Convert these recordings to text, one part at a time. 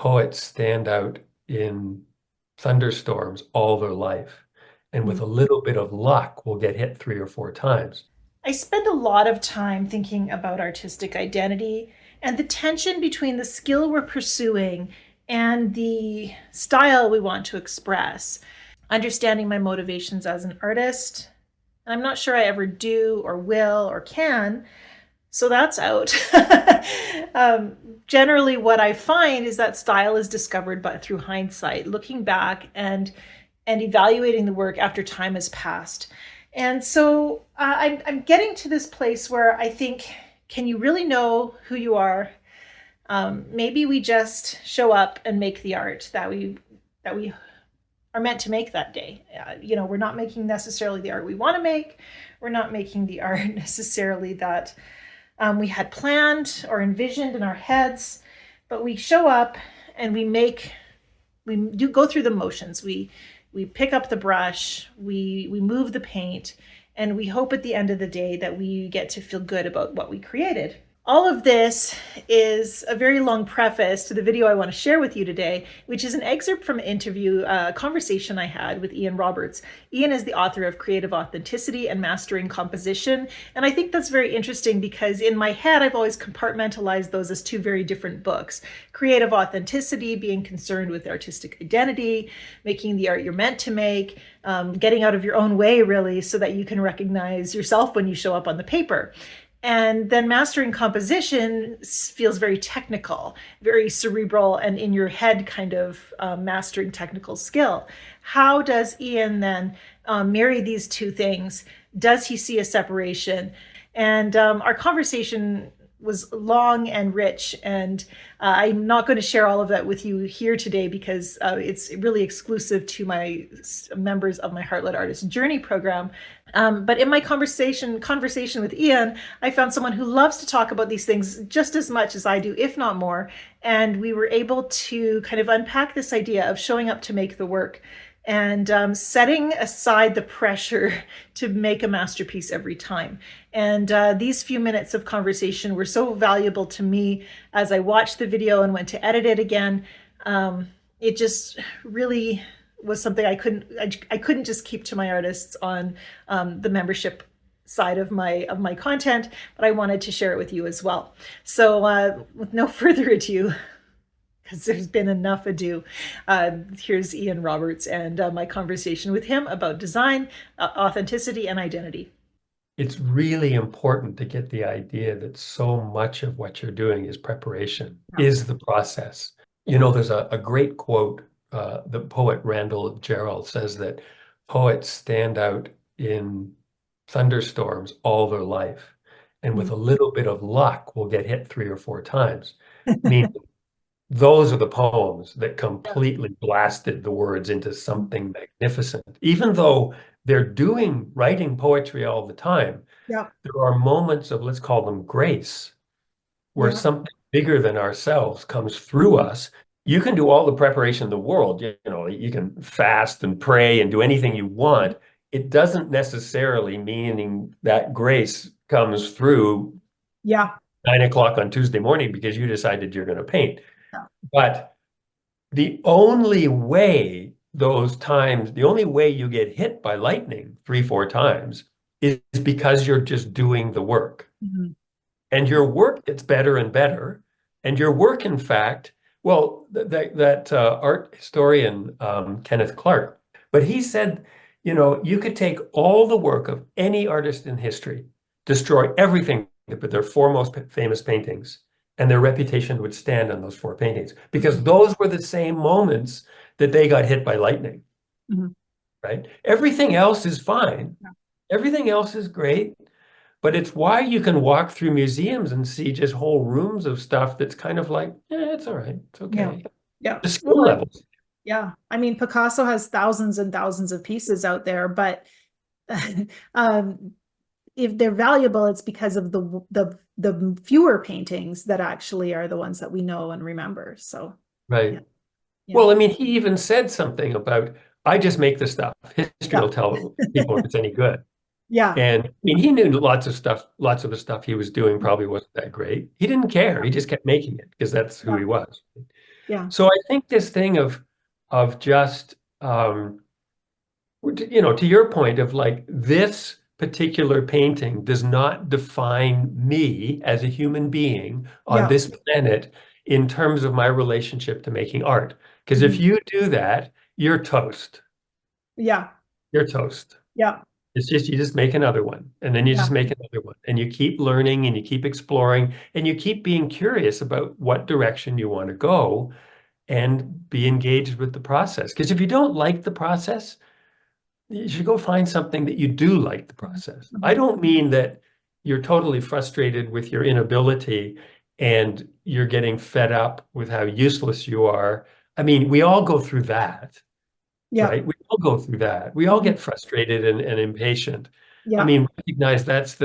poets stand out in thunderstorms all their life, and with Mm. a little bit of luck, will get hit 3 or 4 times. I spend a lot of time thinking about artistic identity and the tension between the skill we're pursuing and the style we want to express. Understanding my motivations as an artist, and I'm not sure I ever do or will or can, so that's out. um, Generally, what I find is that style is discovered but through hindsight, looking back and evaluating the work after time has passed. And so I'm getting to this place where I think, can you really know who you are? Maybe we just show up and make the art that we are meant to make that day. We're not making necessarily the art we want to make. We're not making the art necessarily that we had planned or envisioned in our heads, but we show up and we do go through the motions. We pick up the brush, we move the paint, and we hope at the end of the day that we get to feel good about what we created. All of this is a very long preface to the video I want to share with you today, which is an excerpt from an interview, a conversation I had with Ian Roberts. Ian is the author of Creative Authenticity and Mastering Composition. And I think that's very interesting because in my head, I've always compartmentalized those as two very different books. Creative Authenticity, being concerned with artistic identity, making the art you're meant to make, getting out of your own way, really, so that you can recognize yourself when you show up on the paper. And then mastering composition feels very technical, very cerebral, and in your head kind of mastering technical skill. How does Ian then marry these two things? Does he see a separation? And our conversation was long and rich, and I'm not going to share all of that with you here today because it's really exclusive to my members of my Heart-Led Artist Journey program. But in my conversation with Ian, I found someone who loves to talk about these things just as much as I do, if not more. And we were able to kind of unpack this idea of showing up to make the work and setting aside the pressure to make a masterpiece every time. And these few minutes of conversation were so valuable to me as I watched the video and went to edit it again. It just really was something I couldn't just keep to my artists on the membership side of my content, but I wanted to share it with you as well. So with no further ado, because there's been enough ado, here's Ian Roberts and my conversation with him about design, authenticity, and identity. It's really important to get the idea that so much of what you're doing is preparation, Yeah. is the process. There's a great quote. The poet Randall Jarrell says that poets stand out in thunderstorms all their life, and with Mm. a little bit of luck, will get hit 3 or 4 times. Meaning, those are the poems that Yeah. completely blasted the words into something magnificent. Even though they're writing poetry all the time, Yeah. there are moments of, let's call them grace, where Yeah. something bigger than ourselves comes through us. You can do all the preparation in the world. You can fast and pray and do anything you want. It doesn't necessarily meaning that grace comes through Yeah. 9 o'clock on Tuesday morning because you decided you're going to paint. Yeah. But the only way the only way you get hit by lightning 3, 4 times is because you're just doing the work. Mhm. And your work gets better and better. And your work, in fact, well, that art historian, Kenneth Clark, but he said, you could take all the work of any artist in history, destroy everything but their four most famous paintings, and their reputation would stand on those four paintings because those were the same moments that they got hit by lightning, Mhm. right? Everything else is fine. Yeah. Everything else is great. But it's why you can walk through museums and see just whole rooms of stuff that's kind of like, it's all right. It's Yeah. okay. Yeah. The skill Well, levels. yeah. I mean, Picasso has thousands and thousands of pieces out there, but um, if they're valuable, it's because of the fewer paintings that actually are the ones that we know and remember. So, yeah. Right. Yeah. Well, I mean, he even said something about, I just make the stuff. History Yeah. will tell people if it's any good. Yeah. And I mean, he knew lots of stuff, lots of the stuff he was doing probably wasn't that great. He didn't care. He just kept making it because that's who Yeah. he was. Yeah. So I think this thing of just to your point of like this particular painting does not define me as a human being on Yeah. this planet in terms of my relationship to making art. Because if Mhm. you do that, you're toast. Yeah. You're toast. Yeah. It's just you just make another one, and then you Yeah. just make another one, and you keep learning and you keep exploring and you keep being curious about what direction you want to go and be engaged with the process. Because if you don't like the process, you should go find something that you do like the process. I Mhm. don't mean that you're totally frustrated with your inability and you're getting fed up with how useless you are. I mean, we all go through that, Yeah. right? We all go through that. We all Mhm. get frustrated and impatient. I Yeah. mean, recognize that's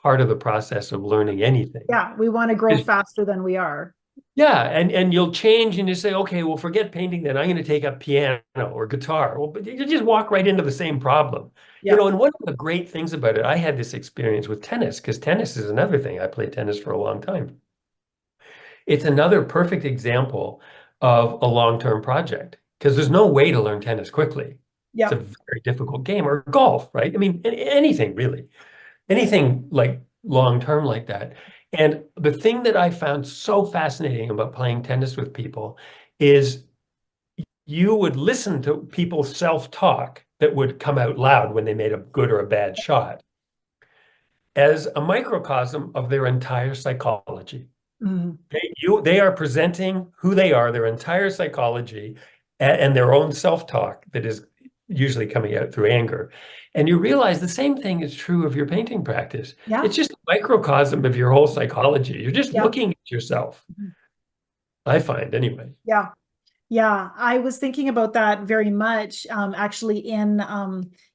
part of the process of learning anything. Yeah. We want to grow faster than we are. Yeah, and you'll change and you say, okay, well, forget painting then. I'm going to take up piano or guitar. Well, but you just walk right into the same problem. Yeah. And one of the great things about it, I had this experience with tennis because tennis is another thing. I played tennis for a long time. It's another perfect example of a long-term project because there's no way to learn tennis quickly. It's a Yeah. very difficult game, or golf, right? I mean, anything really, anything like long term like that. And the thing that I found so fascinating about playing tennis with people is you would listen to people's self-talk that would come out loud when they made a good or a bad shot as a microcosm of their entire psychology. Mhm. They are presenting who they are, their entire psychology, and their own self-talk that is usually coming out through anger. And you realize the same thing is true of your painting practice. Yeah. It's just a microcosm of your whole psychology. You're just Yeah. looking at yourself, Mhm. I find anyway. Yeah. Yeah, I was thinking about that very much. Actually, in the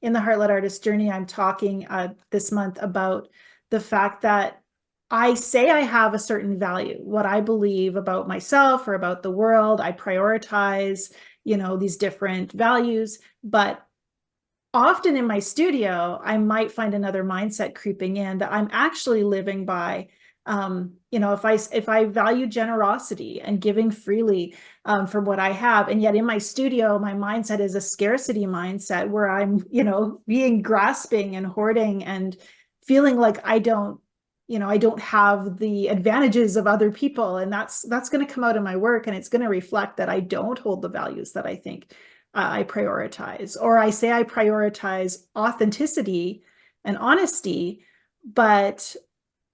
Heartlet Artist Journey, I'm talking this month about the fact that I say I have a certain value, what I believe about myself or about the world. I prioritize, these different values, but often in my studio, I might find another mindset creeping in that I'm actually living by. If I value generosity and giving freely for what I have, and yet in my studio, my mindset is a scarcity mindset where I'm, being grasping and hoarding and feeling like I don't have the advantages of other people, and that's going to come out in my work, and it's going to reflect that I don't hold the values that I think I prioritize, or I say I prioritize authenticity and honesty, but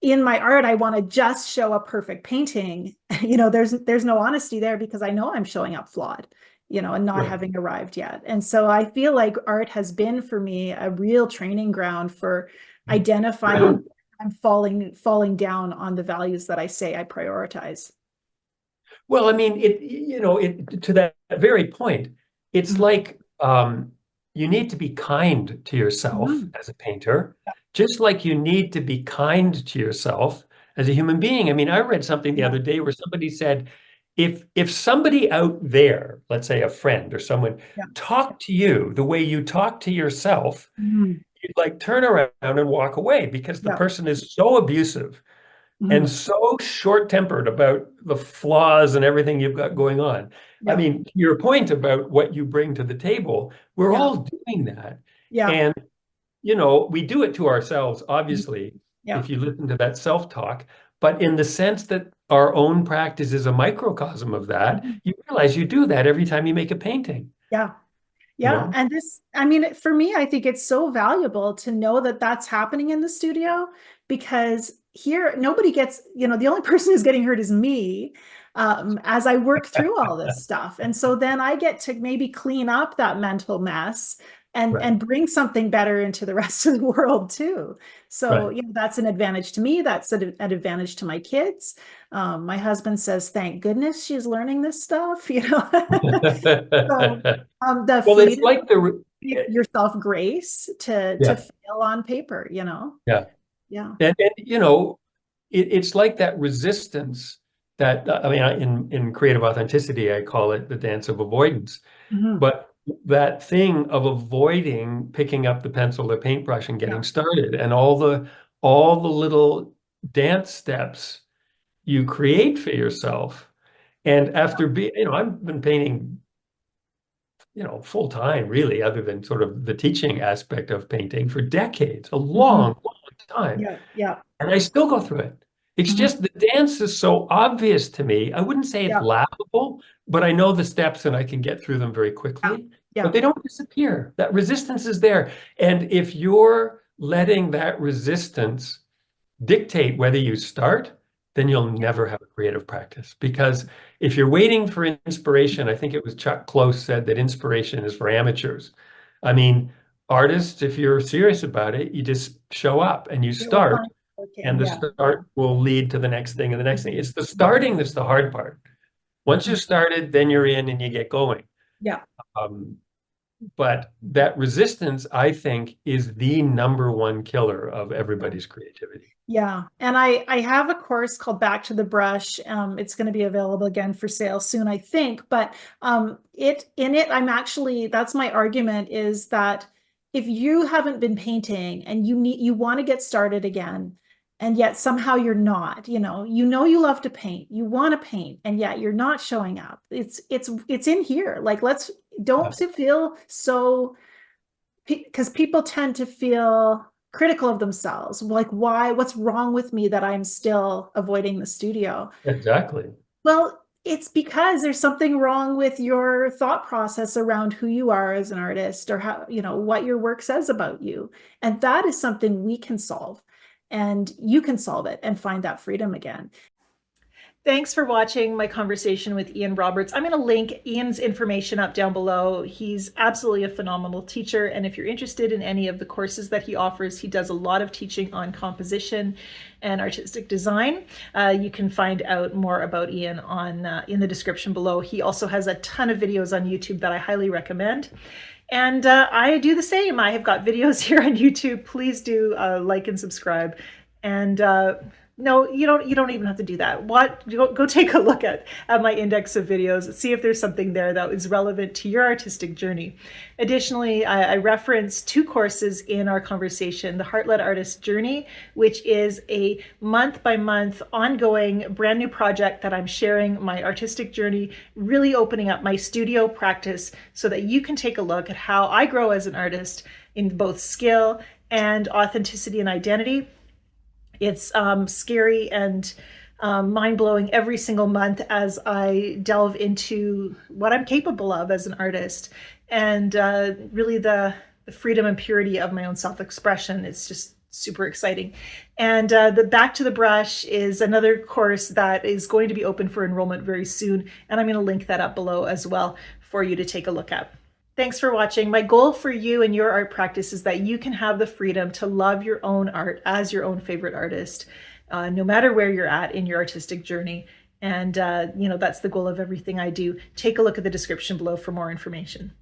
in my art, I want to just show a perfect painting. There's no honesty there because I know I'm showing up flawed, and not Right. having arrived yet. And so I feel like art has been for me a real training ground for identifying I'm falling down on the values that I say I prioritize. Well, I mean, to that very point, it's Mhm. like you need to be kind to yourself Mhm. as a painter, just like you need to be kind to yourself as a human being. I mean, I read something the Yeah. other day where somebody said, if somebody out there, let's say a friend or someone, Yeah. talked to you the way you talk to yourself, Mhm. you'd like turn around and walk away because the Yeah. person is so abusive and Mhm. so short-tempered about the flaws and everything you've got going on. I Yeah. mean, your point about what you bring to the table, we're Yeah. all doing that. Yeah. And, we do it to ourselves, Mhm. obviously, Yeah. if you listen to that self-talk, but in the sense that our own practice is a microcosm of that, Mhm. you realize you do that every time you make a painting, Yeah. you Yeah. know? And I mean, for me, I think it's so valuable to know that that's happening in the studio, because here, nobody gets, the only person who's getting hurt is me, as I work through all this stuff. And so then I get to maybe clean up that mental mess Right, and bring something better into the rest of the world too. So, right. that's an advantage to me. That's an advantage to my kids. My husband says, thank goodness she's learning this stuff, So the Well, it's freedom, like give yourself grace to yeah, fail on paper, yeah. Yeah. And it's like that resistance that I mean, in creative authenticity, I call it the dance of avoidance. Mhm. But that thing of avoiding picking up the pencil, the paintbrush, and Yeah. getting started, and all the little dance steps you create for yourself, And after being, I've been painting, full time, really, other than sort of the teaching aspect of painting for decades, a Mhm. long, long time. Yeah, yeah. And I still go through it. It's Mhm. just the dance is so obvious to me. I wouldn't say it's Yeah, laughable, but I know the steps and I can get through them very yeah, quickly. But yeah, they don't disappear. That resistance is there. And if you're letting that resistance dictate whether you start, then you'll never have a creative practice. Because if you're waiting for inspiration, I think it was Chuck Close said that inspiration is for amateurs. I mean, artists, if you're serious about it, you just show up and you it will start, find working. and the Yeah. start will lead to the next thing and the next thing. It's the starting that's the hard part. Once you Mhm. started, then you're in and you get going. Yeah. Um, but that resistance, I think, is the number one killer of everybody's creativity. Yeah. And I have a course called Back to the Brush. It's going to be available again for sale soon, I think. But I'm actually, that's my argument, is that if you haven't been painting and you want to get started again, and yet somehow you're not, you love to paint, you want to paint, and yet you're not showing up. It's in here. Like, don't feel so, because people tend to feel critical of themselves. Like, what's wrong with me that I'm still avoiding the studio? Exactly. Well, it's because there's something wrong with your thought process around who you are as an artist, or how, what your work says about you. And that is something we can solve. And you can solve it and find that freedom again. Thanks for watching my conversation with Ian Roberts. I'm going to link Ian's information up down below. He's absolutely a phenomenal teacher. And if you're interested in any of the courses that he offers, he does a lot of teaching on composition and artistic design. You can find out more about Ian in the description below. He also has a ton of videos on YouTube that I highly recommend. And I do the same. I have got videos here on YouTube. Please do like and subscribe. And no, you don't even have to do that. Go take a look at my index of videos, see if there's something there that is relevant to your artistic journey. Additionally, I reference 2 courses in our conversation: the Heart-Led Artist Journey, which is a month-by-month ongoing brand new project that I'm sharing my artistic journey, really opening up my studio practice so that you can take a look at how I grow as an artist in both skill and authenticity and identity. It's scary and mind-blowing every single month as I delve into what I'm capable of as an artist, and really the freedom and purity of my own self-expression. It's just super exciting. And the Back to the Brush is another course that is going to be open for enrollment very soon, and I'm going to link that up below as well for you to take a look at. Thanks for watching. My goal for you and your art practice is that you can have the freedom to love your own art as your own favorite artist, no matter where you're at in your artistic journey. And, that's the goal of everything I do. Take a look at the description below for more information.